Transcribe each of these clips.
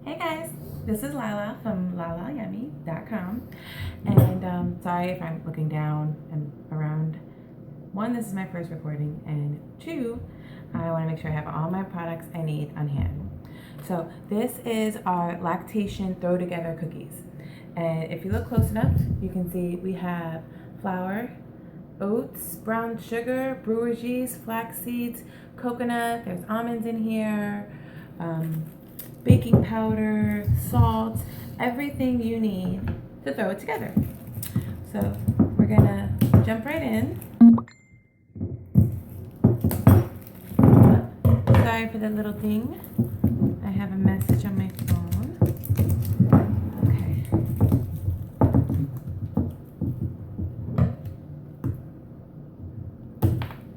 Hey guys, this is Lala from lalayummy.com, and sorry if I'm looking down and around. One, this is my first recording, and two, I want to make sure I have all my products I need on hand. So this is our Lactation Throw Together cookies, and if you look close enough, you can see we have flour, oats, brown sugar, brewer's yeast, flax seeds, coconut. There's almonds in here. Baking powder, salt, everything you need to throw it together. So we're gonna jump right in. Sorry for the little ding. I have a message on my phone. Okay.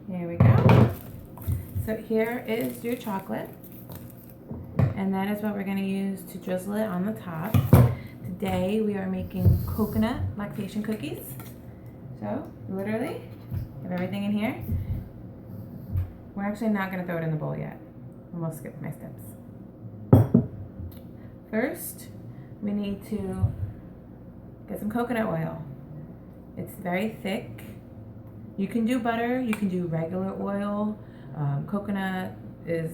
Here we go. So here is your chocolate. And that is what we're going to use to drizzle it on the top. Today we are making coconut lactation cookies. So literally, have everything in here. We're actually not going to throw it in the bowl yet. And we'll skip my steps. First, we need to get some coconut oil. It's very thick. You can do butter, you can do regular oil. Coconut is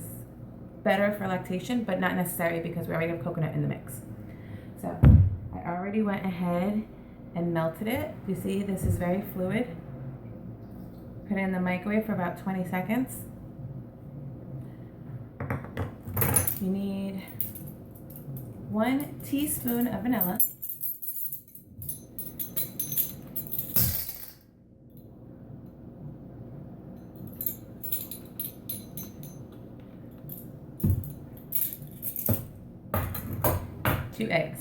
better for lactation, but not necessary because we already have coconut in the mix. So I already went ahead and melted it. You see, this is very fluid. Put it in the microwave for about 20 seconds. You need 1 teaspoon of vanilla. 2 eggs.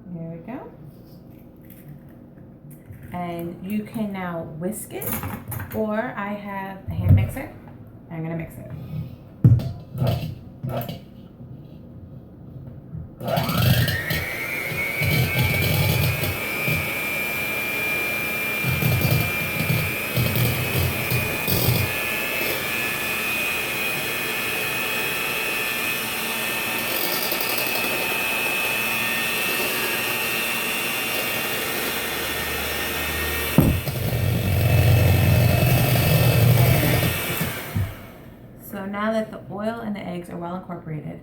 There we go. And you can now whisk it, or I have a hand mixer. I'm gonna mix it. So now that the oil and the eggs are well incorporated,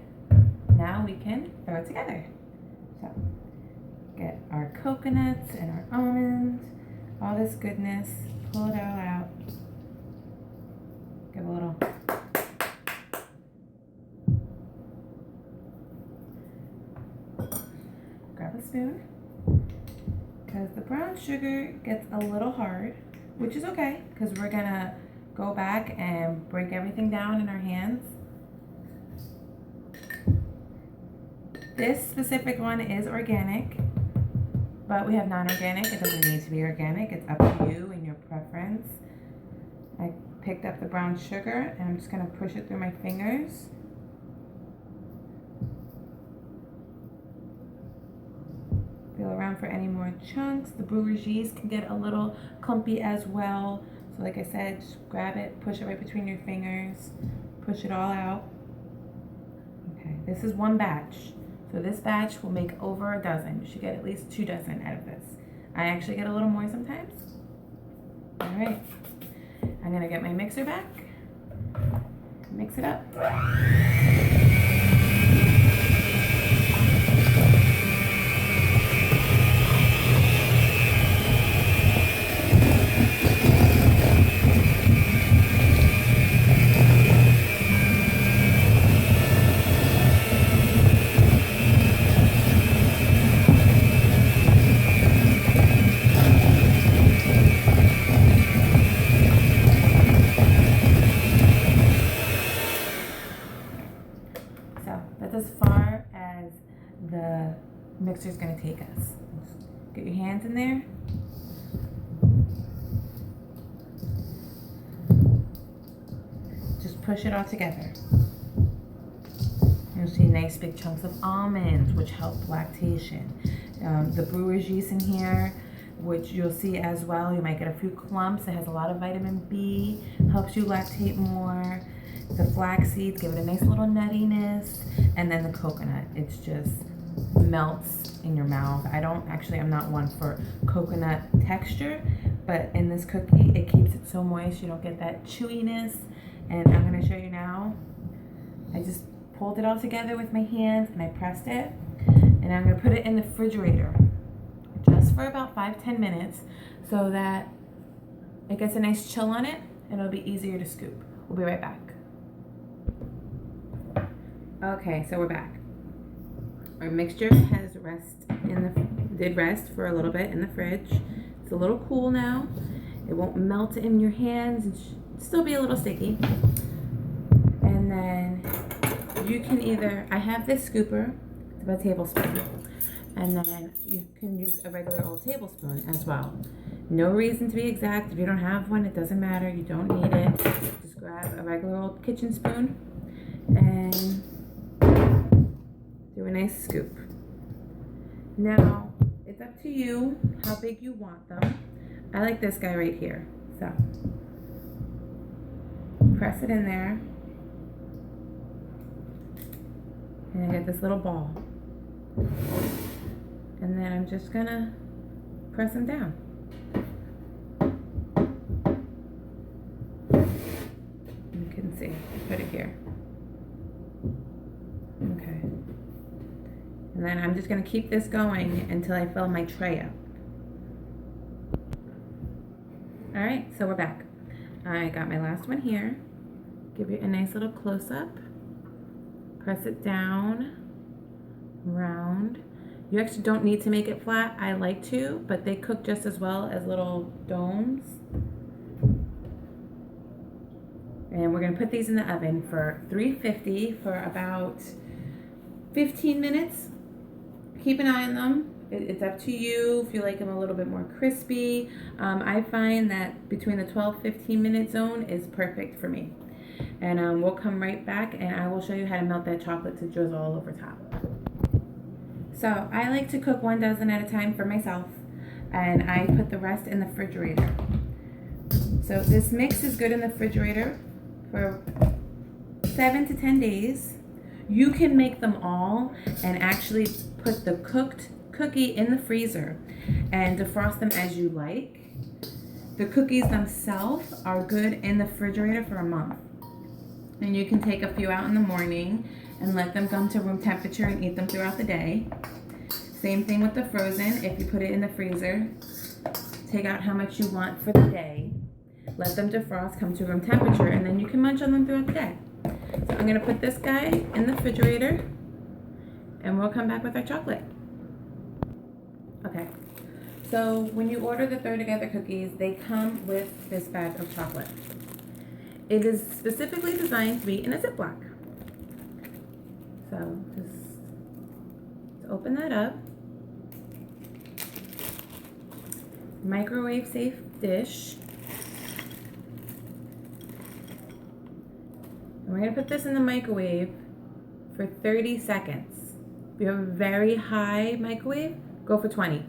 now we can throw it together. So get our coconuts and our almonds, all this goodness, pull it all out. Give a little. Grab a spoon, because the brown sugar gets a little hard, which is okay, because we're gonna go back and break everything down in our hands. This specific one is organic, but we have non-organic. It doesn't need to be organic. It's up to you and your preference. I picked up the brown sugar and I'm just gonna push it through my fingers. Feel around for any more chunks. The brewer's yeast can get a little clumpy as well. So like I said, just grab it, push it right between your fingers, push it all out. Okay, this is one batch. So this batch will make over a dozen. You should get at least 2 dozen out of this. I actually get a little more sometimes. All right, I'm gonna get my mixer back, mix it up. So that's as far as the mixer's gonna take us. Get your hands in there. Just push it all together. You'll see nice big chunks of almonds, which help lactation. the brewer's yeast in here, which you'll see as well. You might get a few clumps. It has a lot of vitamin B, helps you lactate more. The flax seeds give it a nice little nuttiness, and then the coconut, it's just melts in your mouth. I'm not one for coconut texture, but in this cookie it keeps it so moist you don't get that chewiness. And I'm going to show you now. I just pulled it all together with my hands and I pressed it, and I'm going to put it in the refrigerator just for about 5-10 minutes so that it gets a nice chill on it and it'll be easier to scoop. We'll be right back. Okay, so we're back. Our mixture has did rest for a little bit in the fridge. It's a little cool now. It won't melt in your hands and still be a little sticky. And then you can I have this scooper, it's about a tablespoon, and then you can use a regular old tablespoon as well. No reason to be exact. If you don't have one, it doesn't matter. You don't need it. Just grab a regular old kitchen spoon and do a nice scoop. Now, it's up to you how big you want them. I like this guy right here. So, press it in there. And I get this little ball. And then I'm just gonna press them down. You can see, put it here. Okay. And then I'm just going to keep this going until I fill my tray up. Alright, so we're back. I got my last one here. Give you a nice little close-up. Press it down, round. You actually don't need to make it flat. I like to, but they cook just as well as little domes. And we're going to put these in the oven for 350 for about 15 minutes. Keep an eye on them. It's up to you if you like them a little bit more crispy. I find that between the 12-15 minute zone is perfect for me. And we'll come right back and I will show you how to melt that chocolate to drizzle all over top. So I like to cook 1 dozen at a time for myself, and I put the rest in the refrigerator. So this mix is good in the refrigerator for 7 to 10 days. You can make them all and actually put the cooked cookie in the freezer and defrost them as you like. The cookies themselves are good in the refrigerator for a month. And you can take a few out in the morning and let them come to room temperature and eat them throughout the day. Same thing with the frozen. If you put it in the freezer, take out how much you want for the day. Let them defrost, come to room temperature, and then you can munch on them throughout the day. So I'm gonna put this guy in the refrigerator and we'll come back with our chocolate. Okay, so when you order the Throw Together cookies, they come with this bag of chocolate. It is specifically designed to be in a Ziploc. So just open that up. Microwave safe dish. And we're gonna put this in the microwave for 30 seconds. If you have a very high microwave, go for 20.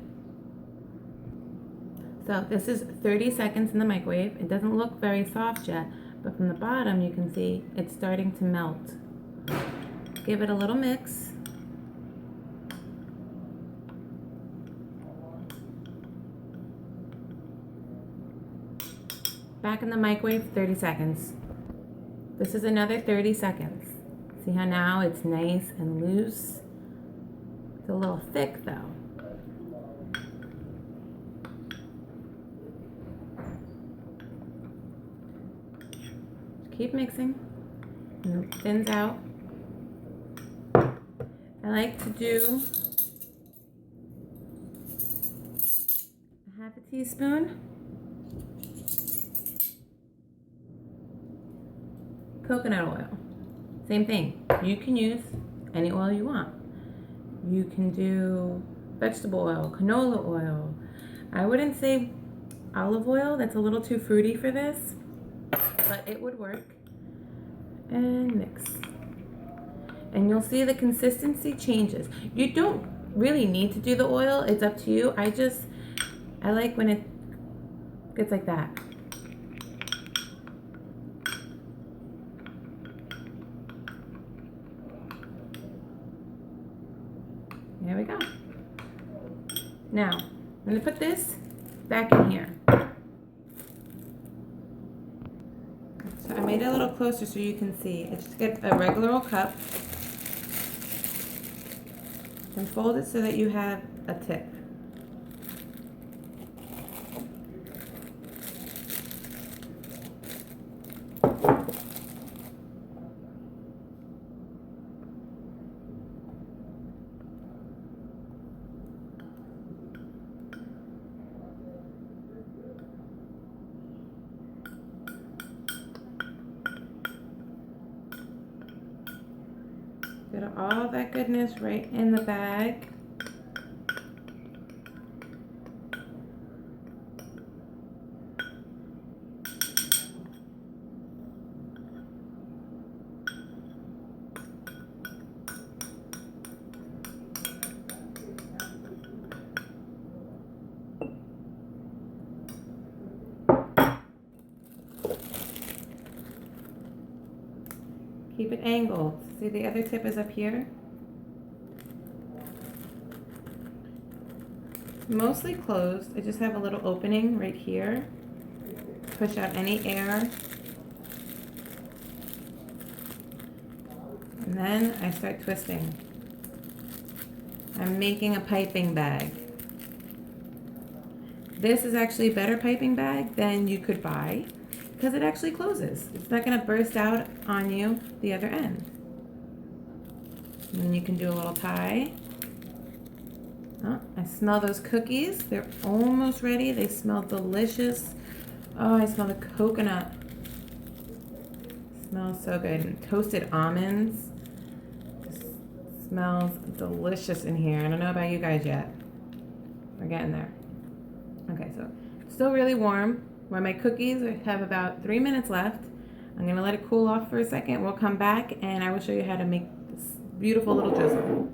So this is 30 seconds in the microwave. It doesn't look very soft yet, but from the bottom you can see it's starting to melt. Give it a little mix. Back in the microwave, 30 seconds. This is another 30 seconds. See how now it's nice and loose? It's a little thick though. Keep mixing, and it thins out. I like to do a half a teaspoon coconut oil. Same thing. You can use any oil you want. You can do vegetable oil, canola oil. I wouldn't say olive oil. That's a little too fruity for this, but it would work. And mix. And you'll see the consistency changes. You don't really need to do the oil. It's up to you. I like when it gets like that. There we go. Now, I'm going to put this back in here. So I made it a little closer so you can see. I just get a regular old cup and fold it so that you have a tip. Get all that goodness right in the bag. Keep it angled. See, the other tip is up here. Mostly closed. I just have a little opening right here. Push out any air. And then I start twisting. I'm making a piping bag. This is actually a better piping bag than you could buy because it actually closes. It's not going to burst out on you the other end. And then you can do a little tie. Oh, I smell those cookies. They're almost ready. They smell delicious. Oh, I smell the coconut. Smells so good. And toasted almonds. Just smells delicious in here. I don't know about you guys yet. We're getting there. Okay, so still really warm. Where my cookies have about 3 minutes left. I'm gonna let it cool off for a second. We'll come back and I will show you how to make this beautiful little drizzle.